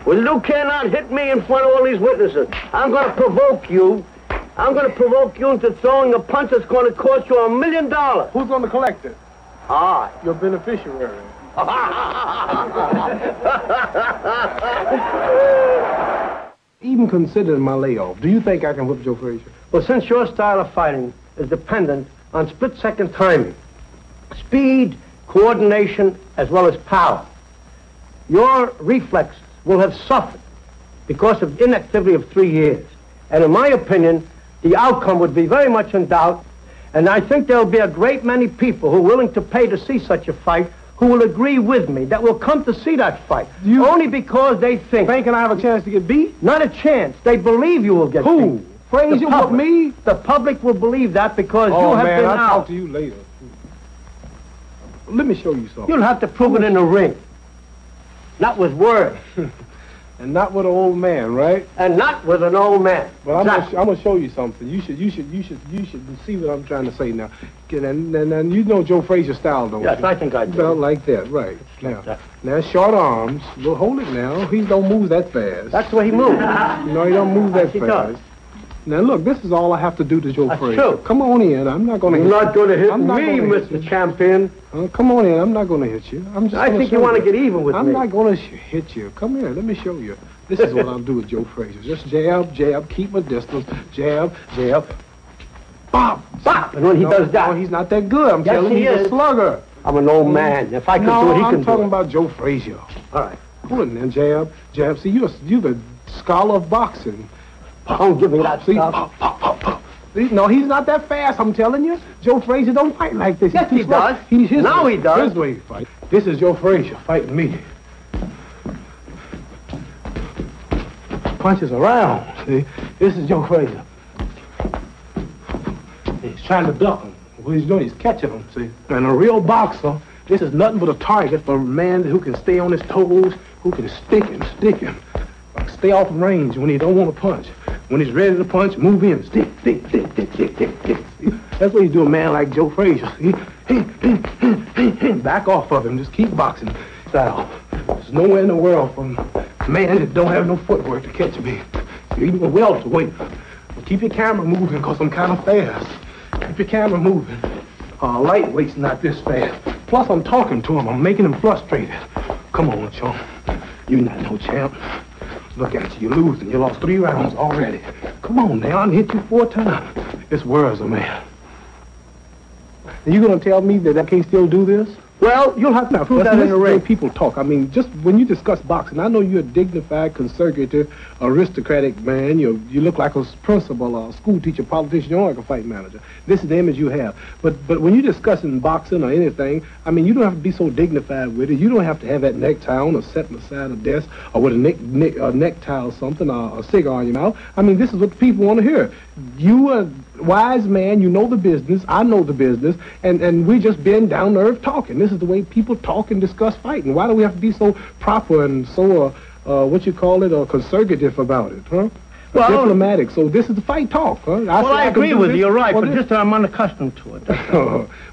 Well, you cannot hit me in front of all these witnesses. I'm going to provoke you. I'm going to provoke you into throwing a punch that's going to cost you $1 million. Who's going to collect it? I. Your beneficiary. Even considering my layoff, do you think I can whip Joe Frazier? Well, since your style of fighting is dependent on split-second timing, speed, coordination, as well as power, your reflexes will have suffered because of inactivity of 3 years. And in my opinion, the outcome would be very much in doubt, and I think there'll be a great many people who are willing to pay to see such a fight who will agree with me, that will come to see that fight. Only because they think... Thinking I have a chance to get beat? Not a chance. They believe you will get beat. Who? Frazier with me? The public will believe that because you have been out. I'll talk to you later. Let me show you something. You'll have to prove it in the ring. Not with words. And not with an old man, right? And not with an old man. Well, exactly. I'm gonna show you something. You should see what I'm trying to say now. And you know Joe Frazier's style, don't you? Yes, I think I do. Well, like that, right. Now, short arms. Well, hold it now. He don't move that fast. That's the way he moves. No, he don't move that fast. Does. Now, look, this is all I have to do to Joe Frazier. True. Come on in. I'm not gonna hit you. You're not gonna hit me, Mr. Champion. Come on in. I'm not gonna hit you. I think you want to get even with me. I'm not gonna hit you. Come here. Let me show you. This is what I'll do with Joe Frazier. Just jab, jab, keep my distance. Jab, jab. Bop, bop. And when he does that... No, he's not that good. I'm telling you, he's a slugger. I'm an old man. If I can do it, he can do it. I'm talking about Joe Frazier. All right. Hold it then, jab, jab. See, you're the scholar of boxing. Don't give me that stuff. Pop, pop, pop, pop. No, he's not that fast, I'm telling you. Joe Frazier don't fight like this. Yes, he does. Now he does. His way to fight. This is Joe Frazier fighting me. Punches around, see? This is Joe Frazier. He's trying to duck him. What he's doing, he's catching him, see? And a real boxer, this is nothing but a target for a man who can stay on his toes, who can stick him. Like stay off range when he don't want to punch. When he's ready to punch, move in. Stick. That's what you do a man like Joe Frazier. Back off of him. Just keep boxing style. There's nowhere in the world for a man that don't have no footwork to catch me. Even a welterweight. Keep your camera moving, because I'm kind of fast. Keep your camera moving. Lightweight's not this fast. Plus, I'm talking to him. I'm making him frustrated. Come on, chum. You're not no champ. Look at you. You're losing. You lost 3 rounds already. Come on now. I hit you 4 times. This world's a man. And you going to tell me that I can't still do this? Well, you'll have to prove that in the ring. People talk. I mean, just when you discuss boxing, I know you're a dignified, conservative, aristocratic man. You look like a principal, a school teacher, politician. You don't look like a fight manager. This is the image you have. But when you're discussing boxing or anything, I mean, you don't have to be so dignified with it. You don't have to have that necktie on or sitting beside a desk or with a necktie or something or a cigar in your mouth. I mean, this is what the people want to hear. You are a wise man. You know the business. I know the business. And we just been down to earth talking. This is the way people talk and discuss fighting. Why do we have to be so proper and so, conservative about it, huh? Well, diplomatic. So this is the fight talk, huh? I agree with you. You're right, but just I'm unaccustomed to it.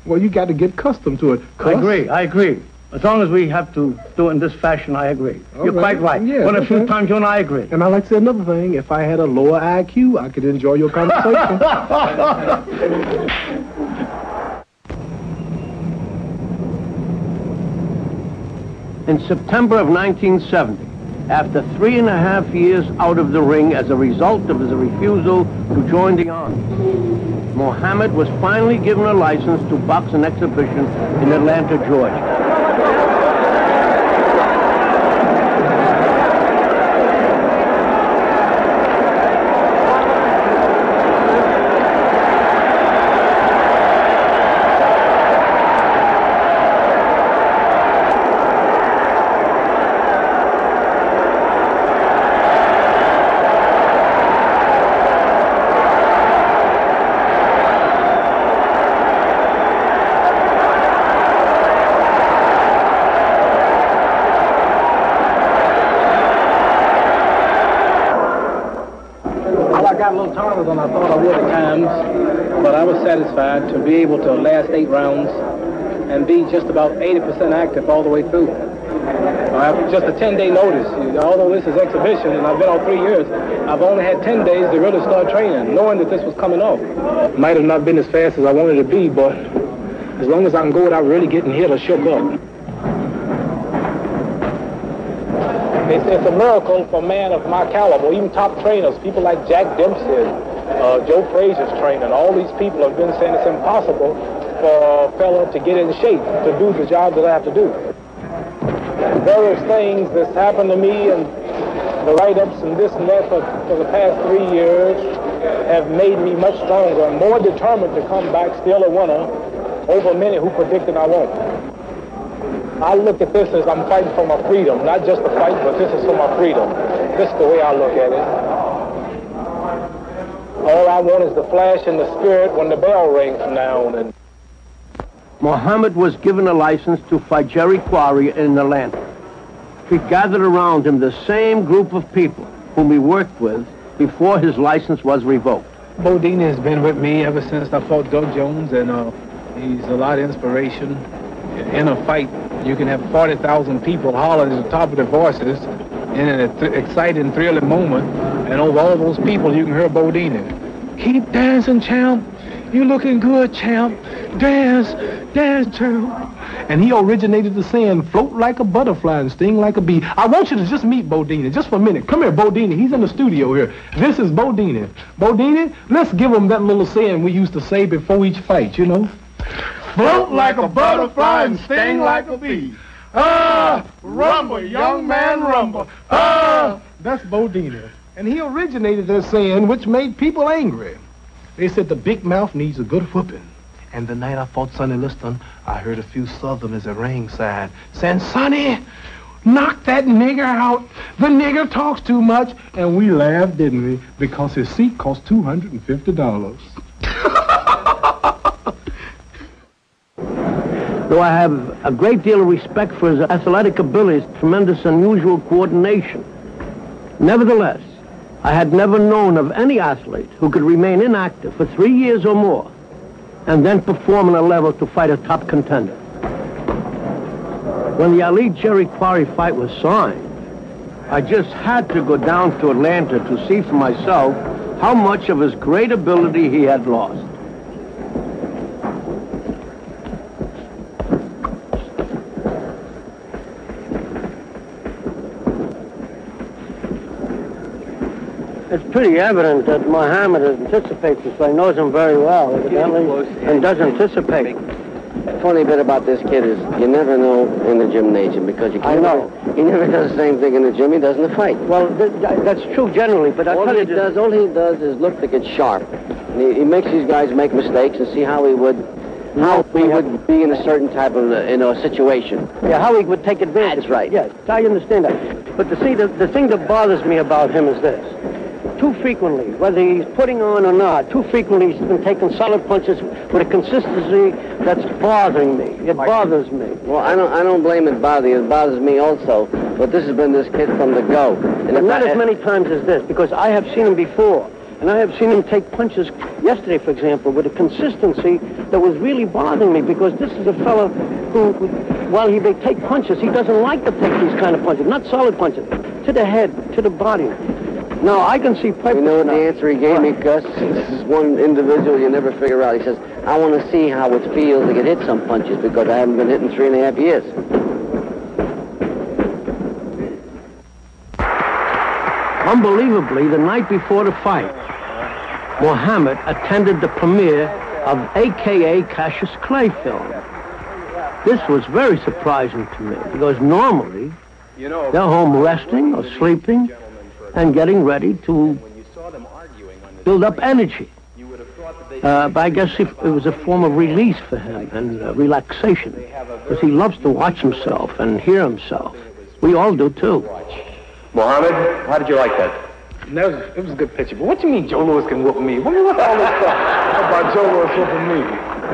Well, you got to get accustomed to it. I agree. As long as we have to do it in this fashion, I agree. You're quite right. Yeah, but a few times you and I agree. And I like to say another thing. If I had a lower IQ, I could enjoy your conversation. In September of 1970, after 3.5 years out of the ring as a result of his refusal to join the army, Muhammad was finally given a license to box an exhibition in Atlanta, Georgia. Than I thought I would at times, but I was satisfied to be able to last 8 rounds and be just about 80% active all the way through. I have just a 10-day notice. Although this is exhibition and I've been on 3 years, I've only had 10 days to really start training, knowing that this was coming off. Might have not been as fast as I wanted to be, but as long as I can go without really getting hit or shook up. It's a miracle for a man of my caliber, even top trainers, people like Jack Dempsey, Joe Frazier's training. All these people have been saying it's impossible for a fella to get in shape to do the job that I have to do. Various things that's happened to me and the write-ups and this and that for the past 3 years have made me much stronger and more determined to come back still a winner over many who predicted I won't. I look at this as I'm fighting for my freedom, not just a fight, but this is for my freedom. This is the way I look at it. All I want is the flash and the spirit when the bell rings from now on. And Muhammad was given a license to fight Jerry Quarry in Atlanta. He gathered around him the same group of people whom he worked with before his license was revoked. Bodine has been with me ever since I fought Doug Jones, and he's a lot of inspiration. In a fight, you can have 40,000 people hollering at the top of their voices in an exciting, thrilling moment, and over all those people, you can hear Bodine. Keep dancing, champ. You looking good, champ. Dance, dance, champ. And he originated the saying, float like a butterfly and sting like a bee. I want you to just meet Bodine just for a minute. Come here, Bodine. He's in the studio here. This is Bodine. Bodine, let's give him that little saying we used to say before each fight, you know. Float like a butterfly and sting like a bee. Ah, rumble, young man, rumble. Ah, that's Bodine. And he originated that saying, which made people angry. They said the big mouth needs a good whooping. And the night I fought Sonny Liston, I heard a few Southerners at ringside saying, Sonny, knock that nigger out. The nigger talks too much. And we laughed, didn't we? Because his seat cost $250. Though I have a great deal of respect for his athletic abilities, tremendous unusual coordination. Nevertheless, I had never known of any athlete who could remain inactive for 3 years or more and then perform on a level to fight a top contender. When the Ali Jerry Quarry fight was signed, I just had to go down to Atlanta to see for myself how much of his great ability he had lost. It's pretty evident that Muhammad anticipates this fight, knows him very well, evidently, and does anticipate. The funny bit about this kid is you never know in the gymnasium because you can't. I know. He never does the same thing in the gym he does in the fight. Well, that's true generally, but all he does is look to get sharp. And he makes these guys make mistakes and see how he would be in a certain type of situation. Yeah, how he would take advantage. That's right. Yes, I understand that. But the thing that bothers me about him is this. Too frequently, whether he's putting on or not, too frequently he's been taking solid punches with a consistency that's bothering me. It bothers me. Well, I don't blame it bother you. It bothers me also. But this has been this kid from the go. And not as many times as this, because I have seen him before. And I have seen him take punches yesterday, for example, with a consistency that was really bothering me, because this is a fellow who, while he may take punches, he doesn't like to take these kind of punches, not solid punches, to the head, to the body. Now, I can see perfectly. You know what the answer he gave me, Gus? This is one individual you never figure out. He says, I want to see how it feels to get hit some punches because I haven't been hit in 3.5 years. Unbelievably, the night before the fight, Muhammad attended the premiere of A.K.A. Cassius Clay film. This was very surprising to me because normally they're home resting or sleeping and getting ready to build up energy. But I guess it was a form of release for him and relaxation, because he loves to watch himself and hear himself. We all do, too. Muhammad, how did you like that? It was a good picture. But what do you mean Joe Louis can whoop me? What's all this stuff about Joe Louis whooping me?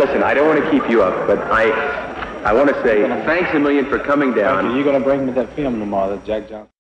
Listen, I don't want to keep you up, but I want to say thanks a million for coming down. You're going to bring me that film tomorrow, that Jack Johnson.